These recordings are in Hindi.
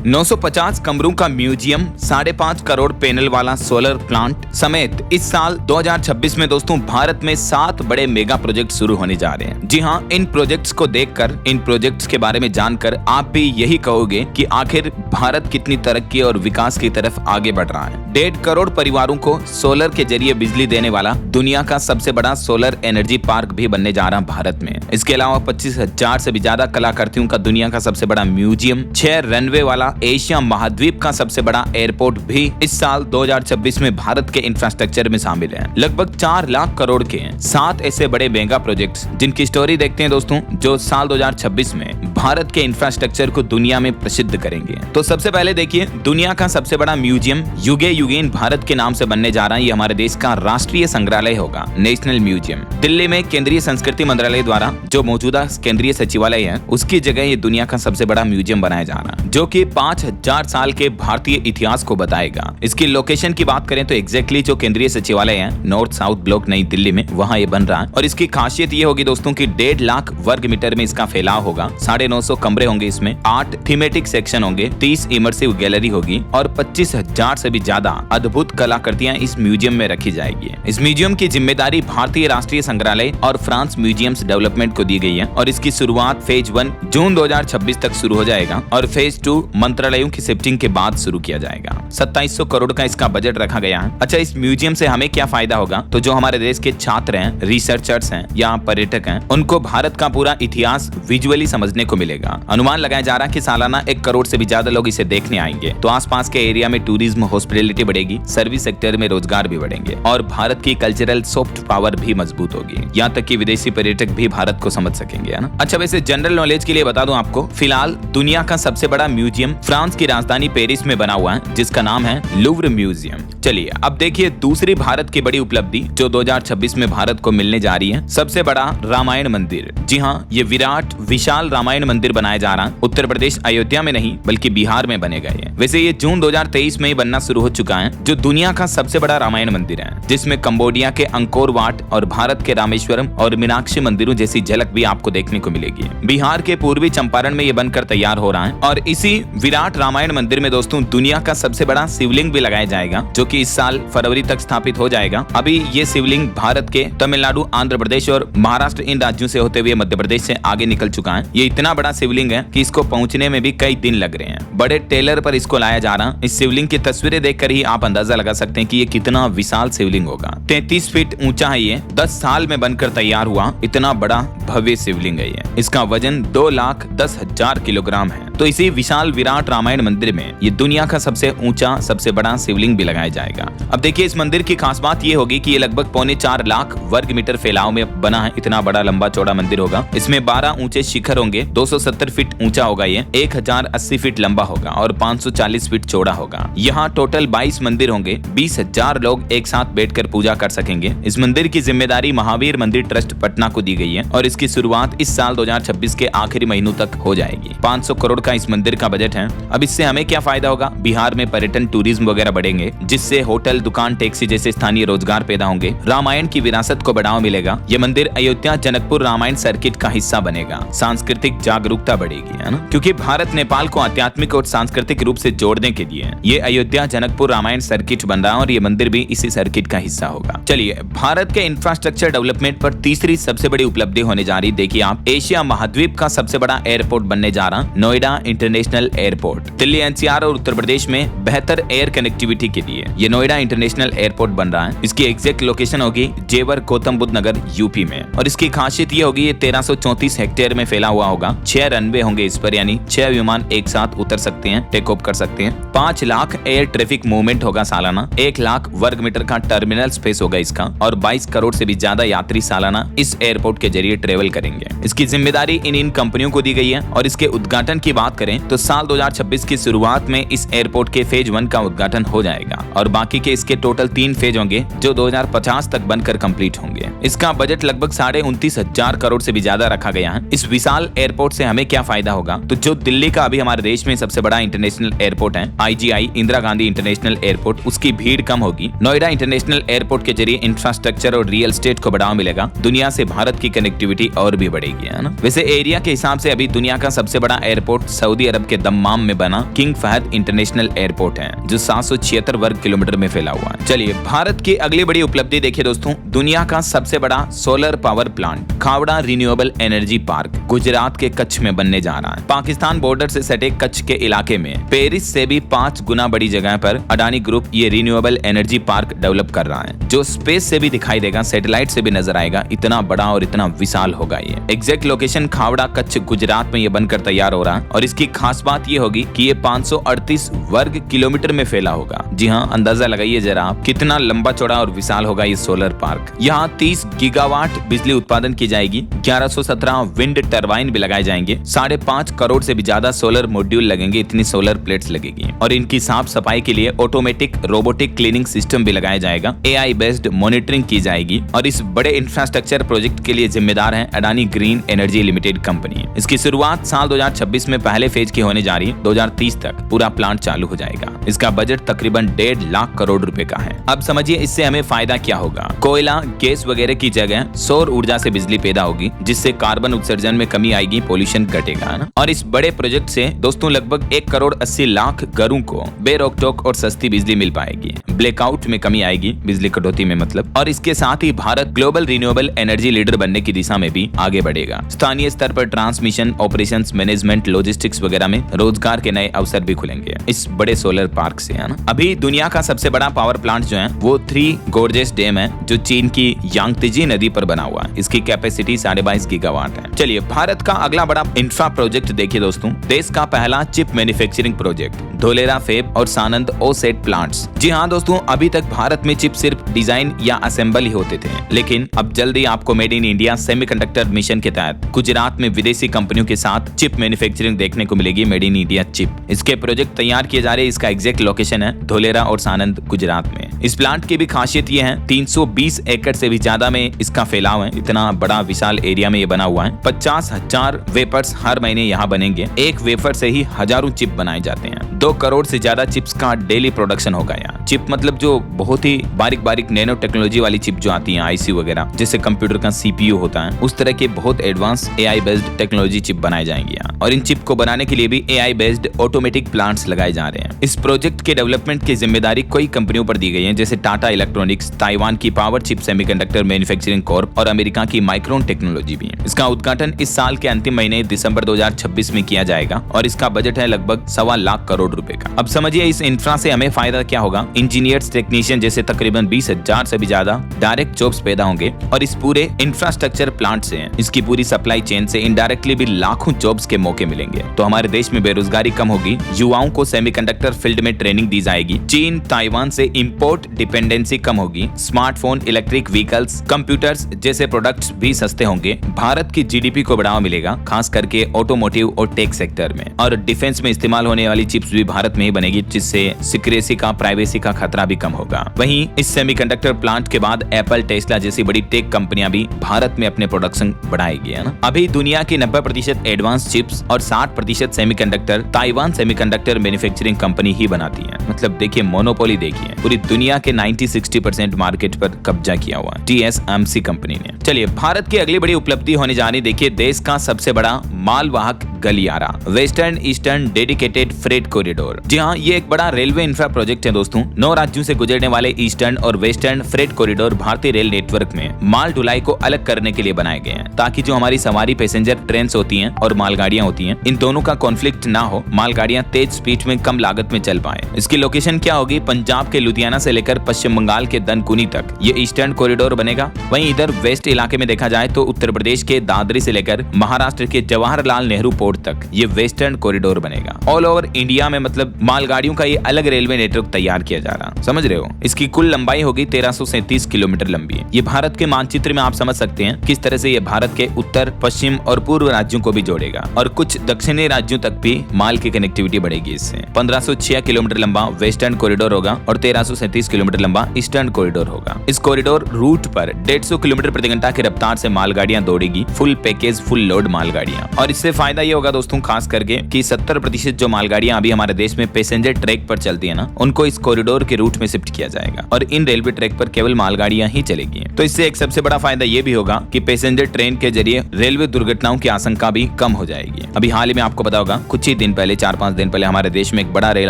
950 कमरों का म्यूजियम, 5.5 करोड़ पैनल वाला सोलर प्लांट समेत इस साल 2026 में दोस्तों भारत में 7 बड़े मेगा प्रोजेक्ट शुरू होने जा रहे हैं। जी हाँ, इन प्रोजेक्ट्स को देखकर, इन प्रोजेक्ट्स के बारे में जानकर आप भी यही कहोगे कि आखिर भारत कितनी तरक्की और विकास की तरफ आगे बढ़ रहा है। 1.5 करोड़ परिवारों को सोलर के जरिए बिजली देने वाला दुनिया का सबसे बड़ा सोलर एनर्जी पार्क भी बनने जा रहा है भारत में। इसके अलावा 25,000 से भी ज्यादा कलाकृतियों का दुनिया का सबसे बड़ा म्यूजियम, 6 रनवे वाला एशिया महाद्वीप का सबसे बड़ा एयरपोर्ट भी इस साल 2026 में भारत के इंफ्रास्ट्रक्चर में शामिल है। लगभग 4 लाख करोड़ के 7 ऐसे बड़े मेगा प्रोजेक्ट्स जिनकी स्टोरी देखते हैं दोस्तों, जो साल 2026 में भारत के इंफ्रास्ट्रक्चर को दुनिया में प्रसिद्ध करेंगे। तो सबसे पहले देखिए, दुनिया का सबसे बड़ा म्यूजियम युगे युगेन भारत के नाम से बनने जा रहा है। ये हमारे देश का राष्ट्रीय संग्रहालय होगा, नेशनल म्यूजियम। दिल्ली में केंद्रीय संस्कृति मंत्रालय द्वारा जो मौजूदा केंद्रीय सचिवालय है, उसकी जगह ये दुनिया का सबसे बड़ा म्यूजियम बनाया जा रहा है, जो कि 5000 साल के भारतीय इतिहास को बताएगा। इसकी लोकेशन की बात करें तो एग्जैक्टली जो केंद्रीय सचिवालय है, नॉर्थ साउथ ब्लॉक नई दिल्ली में, वहाँ ये बन रहा है। और इसकी खासियत ये होगी दोस्तों की 1.5 लाख वर्ग मीटर में इसका फैलाव होगा, 950 कमरे होंगे इसमें, 8 थीमेटिक सेक्शन होंगे, 30 इमर्सिव गैलरी होगी और 25,000 से भी ज्यादा अद्भुत कलाकृतियां इस म्यूजियम में रखी जाएगी। इस म्यूजियम की जिम्मेदारी भारतीय राष्ट्रीय संग्रहालय और फ्रांस म्यूजियम्स डेवलपमेंट को दी गई है और इसकी शुरुआत फेज 1 जून 2026 तक शुरू हो जाएगा और फेज 2 मंत्रालयों की शिफ्टिंग के बाद शुरू किया जाएगा। 2700 करोड़ का इसका बजट रखा गया है। अच्छा, इस म्यूजियम से हमें क्या फायदा होगा? तो जो हमारे देश के छात्र हैं, रिसर्चर्स हैं या पर्यटक हैं, उनको भारत का पूरा इतिहास विजुअली समझने को मिलेगा। अनुमान लगाया जा रहा है कि सालाना 1 करोड़ से भी ज्यादा लोग इसे देखने आएंगे। तो आसपास के एरिया में टूरिज्म, हॉस्पिटैलिटी बढ़ेगी, सर्विस सेक्टर में रोजगार भी बढ़ेंगे और भारत की कल्चरल सॉफ्ट पावर भी मजबूत होगी। यहाँ तक कि विदेशी पर्यटक भी भारत को समझ सकेंगे, है ना। अच्छा, वैसे जनरल नॉलेज के लिए बता दूं आपको, फिलहाल दुनिया का सबसे बड़ा म्यूजियम फ्रांस की राजधानी पेरिस में बना हुआ है, जिसका नाम है लूव्र म्यूजियम। चलिए अब देखिए दूसरी भारत की बड़ी उपलब्धि जो 2026 में भारत को मिलने जा रही है, सबसे बड़ा रामायण मंदिर। जी हाँ, ये विराट विशाल रामायण मंदिर बनाया जा रहा है। उत्तर प्रदेश अयोध्या में नहीं बल्कि बिहार में बनेगा ये। वैसे ये जून 2023 में ही बनना शुरू हो चुका है, जो दुनिया का सबसे बड़ा रामायण मंदिर है, जिसमें कंबोडिया के अंकोर वाट और भारत के रामेश्वरम और मीनाक्षी मंदिरों जैसी झलक भी आपको देखने को मिलेगी। बिहार के पूर्वी चंपारण में ये बनकर तैयार हो रहा है और इसी विराट रामायण मंदिर में दोस्तों दुनिया का सबसे बड़ा शिवलिंग भी लगाया जाएगा, जो कि इस साल फरवरी तक स्थापित हो जाएगा। अभी ये शिवलिंग भारत के तमिलनाडु, आंध्र प्रदेश और महाराष्ट्र इन राज्यों से होते हुए मध्य प्रदेश से आगे निकल चुका है। ये इतना बड़ा शिवलिंग है कि इसको पहुंचने में भी कई दिन लग रहे हैं। बड़े टेलर पर इसको लाया जा रहा है। इस शिवलिंग की तस्वीरें देखकर ही आप अंदाजा लगा सकते हैं कि ये कितना विशाल शिवलिंग होगा। 33 फीट ऊंचा है ये, 10 साल में बनकर तैयार हुआ इतना बड़ा भव्य शिवलिंग है ये। इसका वजन 2,10,000 किलोग्राम है। तो इसी विशाल विराट रामायण मंदिर में ये दुनिया का सबसे ऊंचा, सबसे बड़ा शिवलिंग भी लगाया जाएगा। अब देखिए, इस मंदिर की खास बात ये होगी कि ये लगभग 4.25 लाख वर्ग मीटर फैलाव में बना है। इतना बड़ा लंबा चौड़ा मंदिर होगा। इसमें 12 ऊंचे शिखर होंगे, 270 फीट ऊंचा होगा ये, 1080 फीट लंबा होगा और 540 फीट चौड़ा होगा। यहाँ टोटल 22 मंदिर होंगे, 20,000 लोग एक साथ बैठकर पूजा कर सकेंगे। इस मंदिर की जिम्मेदारी महावीर मंदिर ट्रस्ट पटना को दी गई है और इसकी शुरुआत इस साल 2026 के आखिरी महीनों तक हो जाएगी। 500 करोड़ का इस मंदिर का बजट है। अब इससे हमें क्या फायदा होगा? बिहार में पर्यटन, टूरिज्म वगैरह बढ़ेंगे, जिससे होटल, दुकान, टैक्सी जैसे स्थानीय रोजगार पैदा होंगे। रामायण की विरासत को बढ़ावा मिलेगा। ये मंदिर अयोध्या जनकपुर रामायण सर्किट का हिस्सा बनेगा। सांस्कृतिक जागरूकता बढ़ेगी, है ना, क्योंकि भारत नेपाल को आध्यात्मिक और सांस्कृतिक रूप से जोड़ने के लिए ये अयोध्या जनकपुर रामायण सर्किट बन रहा है और ये मंदिर भी इसी सर्किट का हिस्सा होगा। चलिए, भारत के इंफ्रास्ट्रक्चर डेवलपमेंट पर तीसरी सबसे बड़ी उपलब्धि होने जा रही। देखिए आप, एशिया महाद्वीप का सबसे बड़ा एयरपोर्ट बनने जा रहा, Noida international airport. Delhi, NCR और उत्तर प्रदेश में बेहतर एयर कनेक्टिविटी के लिए ये नोएडा इंटरनेशनल एयरपोर्ट बन रहा है। इसकी एग्जैक्ट लोकेशन होगी जेवर, गौतम बुद्ध नगर, यूपी में और इसकी खासियत ये होगी, ये 1334 हेक्टेयर में फैला हुआ होगा। 6 रनवे होंगे इस पर, यानी 6 विमान एक साथ उतर सकते हैं, टेक ऑफ कर सकते हैं। 5 लाख एयर ट्रैफिक मूवमेंट होगा सालाना। 1 लाख वर्ग मीटर का टर्मिनल स्पेस होगा इसका और 22 करोड़ से भी ज्यादा यात्री सालाना इस एयरपोर्ट के जरिए ट्रेवल करेंगे। इसकी जिम्मेदारी इन कंपनियों को दी गई है और इसके उद्घाटन की बात करें तो साल 2026 की शुरुआत में इस एयरपोर्ट के फेज 1 का उद्घाटन हो जाएगा और और बाकी के इसके टोटल 3 फेज होंगे जो 2050 तक बनकर कंप्लीट होंगे। इसका बजट लगभग 29,500 करोड़ से भी ज्यादा रखा गया है। इस विशाल एयरपोर्ट से हमें क्या फायदा होगा? तो जो दिल्ली का अभी हमारे देश में सबसे बड़ा इंटरनेशनल एयरपोर्ट है IGI Indira Gandhi international airport, उसकी भीड़ कम होगी। नोएडा इंटरनेशनल एयरपोर्ट के जरिए इंफ्रास्ट्रक्चर और रियल एस्टेट को बढ़ावा मिलेगा। दुनिया से भारत की कनेक्टिविटी और भी बढ़ेगी, है ना। वैसे एरिया के हिसाब से अभी दुनिया का सबसे बड़ा एयरपोर्ट सऊदी अरब के दम्माम में बना किंग फहद इंटरनेशनल एयरपोर्ट है जो 776 वर्ग किलोमीटर में फैला हुआ है। चलिए भारत की अगली बड़ी उपलब्धि देखिए दोस्तों, दुनिया का सबसे बड़ा solar power plant Khavda renewable energy park Gujarat के कच्छ में बनने जा रहा है। पाकिस्तान बॉर्डर से सटे कच्छ के इलाके में पेरिस से भी 5 गुना बड़ी जगह पर अडानी ग्रुप ये रिन्यूएबल एनर्जी पार्क डेवलप कर रहा है जो स्पेस से भी दिखाई देगा, सैटेलाइट से भी नजर आएगा। इतना बड़ा और इतना विशाल होगा ये। एग्जैक्ट लोकेशन खावड़ा कच्छ गुजरात में ये बनकर तैयार हो रहा है और इसकी खास बात ये होगी कि ये 538 वर्ग किलोमीटर में फैला होगा। जी हाँ, अंदाजा लगाइए जरा आप कितना लंबा चौड़ा और विशाल होगा ये सोलर पार्क। यहाँ 30 गीगावाट बिजली उत्पादन की जाएगी, 1117 विंड टरबाइन भी लगाए जाएंगे, 5.5 करोड़ से भी ज्यादा सोलर मॉड्यूल लगेंगे, इतनी सोलर प्लेट्स लगेगी और इनकी साफ सफाई के लिए ऑटोमेटिक रोबोटिक क्लीनिंग सिस्टम भी लगाया जाएगा। AI बेस्ड मॉनिटरिंग की जाएगी और इस बड़े इंफ्रास्ट्रक्चर प्रोजेक्ट के लिए जिम्मेदार है Adani green energy limited company. इसकी शुरुआत साल 2026 में पहले फेज की होने जा रही है। 2030 तक पूरा प्लांट चालू हो जाएगा। इसका बजट तकरीबन 1.5 लाख करोड़ रुपए का है। अब समझिए इससे हमें फायदा क्या होगा। कोयला गैस वगैरह की जगह सौर ऊर्जा से बिजली पैदा होगी जिससे कार्बन उत्सर्जन में कमी आएगी, पोल्यूशन घटेगा ना। और इस बड़े प्रोजेक्ट से दोस्तों लगभग 1 करोड़ 80 लाख घरों को बेरोक टोक और सस्ती बिजली मिल पाएगी। ब्लैकआउट में कमी आएगी, बिजली कटौती में मतलब। और इसके साथ ही Bharat global renewable energy leader बनने की दिशा में भी आगे बढ़ेगा। स्थानीय स्तर पर ट्रांसमिशन, ऑपरेशंस, मैनेजमेंट, लॉजिस्टिक्स वगैरह में रोजगार के नए अवसर भी खुलेंगे इस बड़े सोलर पार्क से, है ना। अभी दुनिया का सबसे बड़ा पावर प्लांट जो है वो 3 गोर्जेस डैम है जो चीन की यांगत्जे नदी पर बना हुआ है। इसकी कैपेसिटी 22.5 गीगावाट है। चलिए भारत का अगला बड़ा इंफ्रा प्रोजेक्ट देखिए दोस्तों, देश का पहला chip manufacturing project Dholera Feb और सानंद ओसेट प्लांट्स। जी हाँ दोस्तों, अभी तक भारत में चिप सिर्फ डिजाइन या असेंबल ही होते थे, लेकिन अब जल्दी आपको made in India semiconductor mission के तहत गुजरात में विदेशी कंपनियों के साथ चिप मैन्युफैक्चरिंग देखने को मिलेगी, मेड इन इंडिया चिप। इसके प्रोजेक्ट तैयार किए जा रहे हैं। इसका एग्जैक्ट लोकेशन है धोलेरा और सानंद गुजरात में। इस प्लांट की भी खासियत ये है 320 एकड़ से भी ज्यादा में इसका फैलाव है। इतना बड़ा विशाल एरिया में ये बना हुआ है। 50,000 वेफर्स हर महीने यहाँ बनेंगे। एक वेफर से ही हजारों चिप बनाए जाते हैं। 2 करोड़ से ज्यादा चिप्स का डेली प्रोडक्शन होगा यहाँ। चिप मतलब जो बहुत ही बारीक बारीक नैनो टेक्नोलॉजी वाली चिप जो आती है IC वगैरह, जैसे कंप्यूटर का CPU होता है, उस तरह के बहुत advance AI based technology chip बनाए जाएंगे यहाँ। और इन चिप को बनाने के लिए भी AI बेस्ड ऑटोमेटिक प्लांट्स लगाए जा रहे हैं। इस प्रोजेक्ट के डेवलपमेंट की जिम्मेदारी कई कंपनियों पर दी गई है, जैसे टाटा इलेक्ट्रॉनिक्स, ताइवान की power chip semiconductor manufacturing Corp और अमेरिका की माइक्रोन टेक्नोलॉजी भी है। इसका उद्घाटन इस साल के अंतिम महीने दिसंबर 2026 में किया जाएगा और इसका बजट है लगभग 1.25 लाख करोड़ रुपए का। अब समझिए इस इंफ्रा से हमें फायदा क्या होगा। इंजीनियर्स, टेक्नीशियन जैसे तकरीबन 20,000 से भी ज्यादा डायरेक्ट जॉब्स पैदा होंगे और इस पूरे इंफ्रास्ट्रक्चर प्लांट से, इसकी पूरी सप्लाई चेन से इनडायरेक्टली भी लाखों जॉब्स के मौके मिलेंगे। तो हमारे देश में बेरोजगारी कम होगी, युवाओं को सेमीकंडक्टर फील्ड में ट्रेनिंग दी जाएगी, चीन, ताइवान से इंपोर्ट डिपेंडेंसी कम होगी, स्मार्टफोन, इलेक्ट्रिक व्हीकल्स, कंप्यूटर्स जैसे प्रोडक्ट्स भी सस्ते होंगे, भारत की GDP को बढ़ावा मिलेगा, खास करके ऑटोमोटिव और टेक सेक्टर में। और डिफेंस में इस्तेमाल होने वाली चिप्स भी भारत में ही बनेगी, जिससे सिक्रेसी का, प्राइवेसी का खतरा भी कम होगा। वहीं इस सेमीकंडक्टर प्लांट के बाद एप्पल, टेस्ला जैसी बड़ी टेक कंपनियां भी भारत में अपने प्रोडक्शन बढ़ाएगी, है ना। अभी दुनिया की 90% एडवांस चिप्स और 60% semiconductor Taiwan semiconductor manufacturing company ही बनाती है। मतलब देखिए मोनोपोली देखिए, पूरी दुनिया के 90-60% मार्केट पर कब्जा किया हुआ है TSMC कंपनी ने। चलिए भारत की अगली बड़ी उपलब्धि होने जा रही, देखिए देश का सबसे बड़ा मालवाहक गलियारा, western eastern dedicated freight corridor. जी हाँ, ये एक बड़ा रेलवे इंफ्रा प्रोजेक्ट है दोस्तों। 9 राज्यों से गुजरने वाले ईस्टर्न और वेस्टर्न फ्रेट कॉरिडोर भारतीय रेल नेटवर्क में माल ढुलाई को अलग करने के लिए बनाए गए हैं, ताकि जो हमारी सवारी पैसेंजर ट्रेन होती हैं और मालगाड़ियां होती हैं, इन दोनों का कॉन्फ्लिक्ट ना हो, मालगाड़ियां तेज स्पीड में कम लागत में चल पाए। इसकी लोकेशन क्या होगी? पंजाब के लुधियाना से लेकर पश्चिम बंगाल के दनकुनी तक ये ईस्टर्न कॉरिडोर बनेगा। वहीं इधर वेस्ट इलाके में देखा जाए तो उत्तर प्रदेश के दादरी से लेकर महाराष्ट्र के जवाहरलाल नेहरू पोर्ट तक ये वेस्टर्न कॉरिडोर बनेगा। ऑल ओवर इंडिया में में मतलब मालगाड़ियों का ये अलग रेलवे नेटवर्क तैयार किया जा रहा, समझ रहे हो। इसकी कुल लंबाई होगी 1337 किलोमीटर लंबी है। ये भारत के मानचित्र में आप समझ सकते हैं किस तरह से ये भारत के उत्तर, पश्चिम और पूर्व राज्यों को भी जोड़ेगा और कुछ दक्षिणी राज्यों तक भी माल की कनेक्टिविटी बढ़ेगी इससे। 1506 किलोमीटर लंबा वेस्टर्न कॉरिडोर होगा और 1337 किलोमीटर लंबा ईस्टर्न कॉरिडोर होगा। इस कॉरिडोर रूट पर 150 किलोमीटर प्रति घंटा की रफ्तार से मालगाड़ियां दौड़ेगी, फुल पैकेज फुल लोड मालगाड़ियां। और इससे फायदा ये होगा दोस्तों खास करके कि 70% जो मालगाड़ियां अभी हमारे देश में पैसेंजर ट्रैक पर चलती है ना, उनको इस कॉरिडोर के रूट में शिफ्ट किया जाएगा और इन रेलवे ट्रैक पर केवल मालगाड़ियां ही चलेगी। तो इससे एक सबसे बड़ा फायदा ये भी होगा कि पैसेंजर ट्रेन के जरिए रेलवे दुर्घटनाओं की आशंका भी कम हो जाएगी। अभी हाल ही में आपको पता होगा कुछ ही दिन पहले 4-5 दिन पहले हमारे देश में एक बड़ा रेल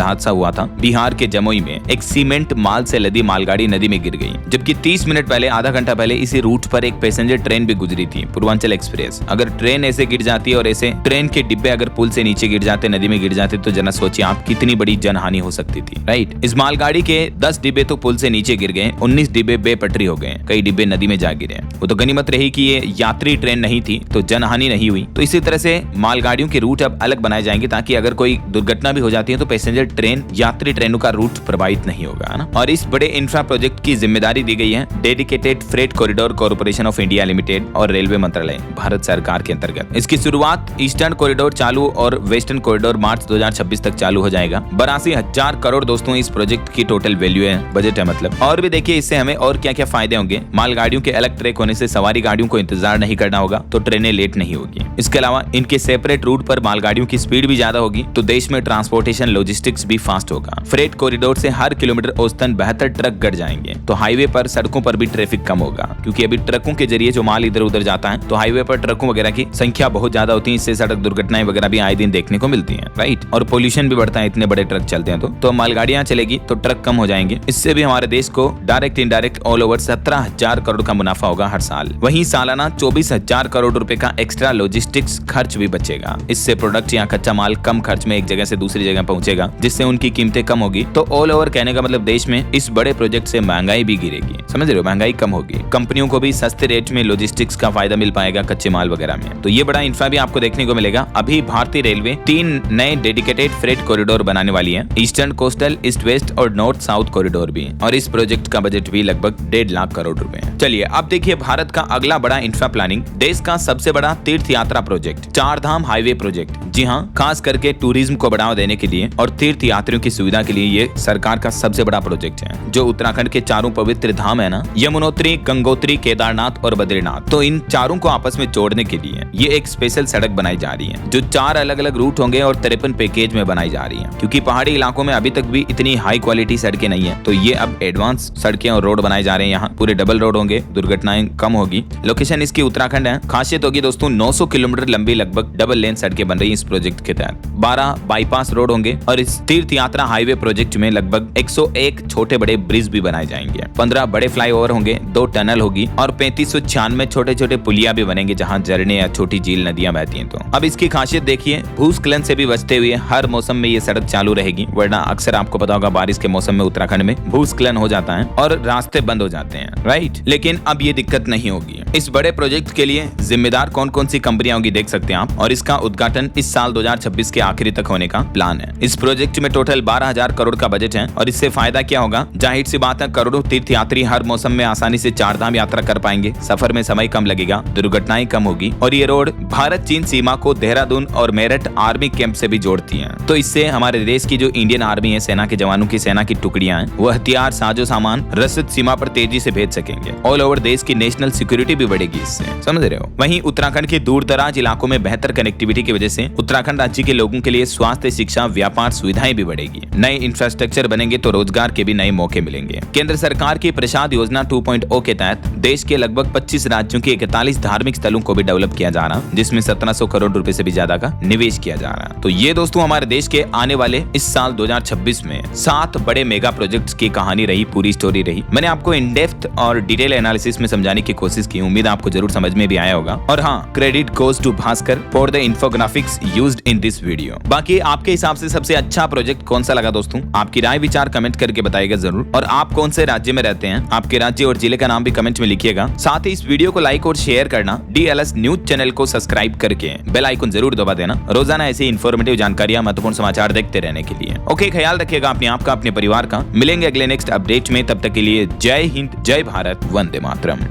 हादसा हुआ था। बिहार के जमुई में एक सीमेंट माल से लदी मालगाड़ी नदी में गिर गई, जबकि 30 मिनट पहले, आधा घंटा पहले इसी रूट पर एक पैसेंजर ट्रेन भी गुजरी थी, पूर्वांचल एक्सप्रेस। अगर ट्रेन ऐसे गिर जाती है और ऐसे ट्रेन के डिब्बे अगर पुल से नीचे गिर जाते, नदी में गिर जाते, तो जना सोचिए आप कितनी बड़ी जनहानि हो सकती थी, राइट। इस मालगाड़ी के 10 डिब्बे तो पुल से नीचे गिर गए, 19 डिब्बे बेपटरी हो गए, कई डिब्बे नदी में जा गिरे। वो तो गनीमत रही कि ये यात्री ट्रेन नहीं थी, तो जनहानि नहीं हुई। तो इसी तरह से मालगाड़ियों के रूट अब अलग बनाए जाएंगे ताकि अगर कोई दुर्घटना भी हो जाती है तो पैसेंजर ट्रेन, यात्री ट्रेनों का रूट प्रभावित नहीं होगा, है ना। और इस बड़े इंफ्रा प्रोजेक्ट की जिम्मेदारी दी गई है dedicated freight corridor corporation of India limited और रेलवे मंत्रालय, भारत सरकार के अंतर्गत। इसकी शुरुआत ईस्टर्न कॉरिडोर चालू और वेस्टर्न कॉरिडोर मार्च 2026 तक चालू हो जाएगा। 82,000 करोड़ दोस्तों इस प्रोजेक्ट की टोटल वैल्यू है, बजट है मतलब। और भी देखिए इससे हमें और क्या क्या फायदे होंगे। मालगाड़ियों के अलग ट्रैक होने से सवारी गाड़ियों को इंतजार नहीं करना होगा, तो ट्रेनें लेट नहीं होगी। इसके अलावा इनके सेपरेट रूट पर मालगाड़ियों की स्पीड भी ज्यादा होगी, तो देश में ट्रांसपोर्टेशन लॉजिस्टिक्स भी फास्ट होगा। फ्रेट कॉरिडोर से हर किलोमीटर औसतन 72 ट्रक गड़ जाएंगे, तो हाईवे पर, सड़कों पर भी ट्रैफिक कम होगा, क्योंकि अभी ट्रकों के जरिए जो माल इधर उधर जाता है, तो हाईवे पर ट्रकों वगैरह की संख्या बहुत ज्यादा होती है। इससे सड़क दुर्घटनाएं वगैरह भी आए दिन देखने को मिलती हैं, राइट। और पोल्यूशन भी बढ़ता है, इतने बड़े ट्रक चलते हैं तो मालगाड़ियां चलेगी तो ट्रक कम हो जाएंगे। इससे भी हमारे देश को direct indirect all over 17,000 crore का मुनाफा होगा हर साल। वहीं सालाना 24,000 करोड़ रुपए का एक्स्ट्रा लॉजिस्टिक्स खर्च भी बचेगा। इससे प्रोडक्ट या कच्चा माल कम खर्च में एक जगह से दूसरी जगह पहुंचेगा, जिससे उनकी कीमतें कम होगी। तो ऑल ओवर कहने का मतलब देश में इस बड़े प्रोजेक्ट से महंगाई भी गिरेगी, समझ रहे हो, महंगाई कम होगी। कंपनियों को भी सस्ते रेट में लॉजिस्टिक्स का फायदा मिल पाएगा कच्चे माल वगैरह में। तो ये बड़ा इंफ्रा भी आपको देखने को मिलेगा। अभी भारतीय रेलवे 3 नए डेडिकेटेड फ्रेट कॉरिडोर बनाने वाली है, ईस्टर्न कोस्टल, ईस्ट वेस्ट और नॉर्थ साउथ कॉरिडोर भी। और इस प्रोजेक्ट का बजट भी लगभग 1.5 लाख करोड़ रुपए है। चलिए अब देखिए भारत का अगला बड़ा इंफ्रा प्लानिंग, देश का सबसे बड़ा तीर्थ यात्रा प्रोजेक्ट, 4 धाम हाईवे प्रोजेक्ट। जी हाँ, खास करके टूरिज्म को बढ़ावा देने के लिए और तीर्थ यात्रियों की सुविधा के लिए ये सरकार का सबसे बड़ा प्रोजेक्ट है। जो उत्तराखंड के चारों पवित्र धाम है ना, यमुनोत्री, गंगोत्री, केदारनाथ और बद्रीनाथ, तो इन चारों को आपस में जोड़ने के लिए ये एक स्पेशल सड़क बनाई जा रही है, जो 4 अलग अलग रूट होंगे और 53 पैकेज में बनाई जा रही है। क्योंकि पहाड़ी इलाकों में अभी तक भी इतनी हाई क्वालिटी सड़कें नहीं है, तो ये अब एडवांस सड़कें और रोड बनाए जा रहे हैं। यहाँ पूरे डबल रोड होंगे, दुर्घटनाएं कम होगी। लोकेशन इसकी उत्तराखंड है। खासियत होगी दोस्तों 900 किलोमीटर लंबी लगभग डबल लेन सड़कें बन रही है इस प्रोजेक्ट के तहत। 12 बाईपास रोड होंगे और इस तीर्थ यात्रा हाईवे प्रोजेक्ट में लगभग 101 छोटे बड़े ब्रिज भी बनाए जाएंगे, 15 बड़े फ्लाईओवर होंगे, 2 टनल होगी और 3596 छोटे छोटे पुलिया भी बनेंगे जहाँ झरने या छोटी झील नदियां बहती हैं। तो अब इसकी खासियत देखिए, भूस्खलन से भी बचते हुए हर मौसम में ये सड़क चालू रहेगी, वरना अक्सर आपको पता होगा बारिश के मौसम में उत्तराखंड में भूस्खलन हो जाता है और रास्ते बंद हो जाते हैं, राइट। लेकिन अब ये दिक्कत नहीं होगी। इस बड़े प्रोजेक्ट के लिए जिम्मेदार कौन कौन सी कंपनियां होंगी देख सकते हैं आप, और इसका उद्घाटन इस साल 2026 के आखिरी तक होने का प्लान है। इस प्रोजेक्ट में टोटल 12,000 करोड़ का बजट है और इससे फायदा क्या होगा, जाहिर सी बात है करोड़ों तीर्थ यात्री हर मौसम में आसानी से 4 धाम यात्रा कर पाएंगे, सफर में समय कम लगेगा, दुर्घटनाएं कम होगी और ये रोड भारत चीन सीमा को देहरादून और मेरठ आर्मी कैंप से भी जोड़ती है। तो इससे हमारे देश की जो इंडियन आर्मी है, सेना के जवानों की सेना की टुकड़ियां हैं, वो हथियार, साजो सामान रसद सीमा पर तेजी से भेज सकेंगे। ऑल ओवर देश की नेशनल सिक्योरिटी भी बढ़ेगी इससे, समझ रहे हो। वहीं उत्तराखंड के दूर दराज इलाकों में बेहतर कनेक्टिविटी की वजह से उत्तराखंड राज्य के लोगों के लिए स्वास्थ्य, शिक्षा, व्यापार सुविधाएं भी बढ़ेगी। नए इंफ्रास्ट्रक्चर बनेंगे तो रोजगार के भी नए मौके मिलेंगे। केंद्र सरकार की प्रसाद योजना 2.0 के तहत देश के लगभग 25 राज्यों के 41 धार्मिक स्थलों को भी डेवलप किया जा रहा, जिसमें 1700 करोड़ रुपए से भी ज्यादा का निवेश किया जा रहा है। तो ये दोस्तों हमारे देश के आने वाले इस साल 2026 में 7 बड़े मेगा प्रोजेक्ट्स की कहानी रही, पूरी स्टोरी रही। मैंने आपको इन डेप्थ और डिटेल एनालिसिस में समझाने की कोशिश की, उम्मीद आपको जरूर समझ में भी आया होगा। और हाँ, credit goes to Bhaskar for the infographics used in this video. बाकी आपके हिसाब से सबसे अच्छा प्रोजेक्ट कौन सा लगा दोस्तों, आपकी राय विचार कमेंट करके बताइएगा जरूर। और आप कौन से राज्य में रहते हैं, आपके राज्य और जिले का नाम भी कमेंट में लिखिएगा। साथ ही इस वीडियो को लाइक और शेयर करना, DLS न्यूज चैनल को सब्सक्राइब करके बेल आइकन जरूर दबा देना। रोजाना ऐसी इंफॉर्मेटिव जानकारियां, महत्वपूर्ण समाचार समाचार देखते रहने के लिए। ओके, ख्याल रखिएगा अपने आप का, अपने परिवार का। मिलेंगे अगले नेक्स्ट अपडेट में, तब तक के लिए जय हिंद, जय भारत, वंदे मातरम।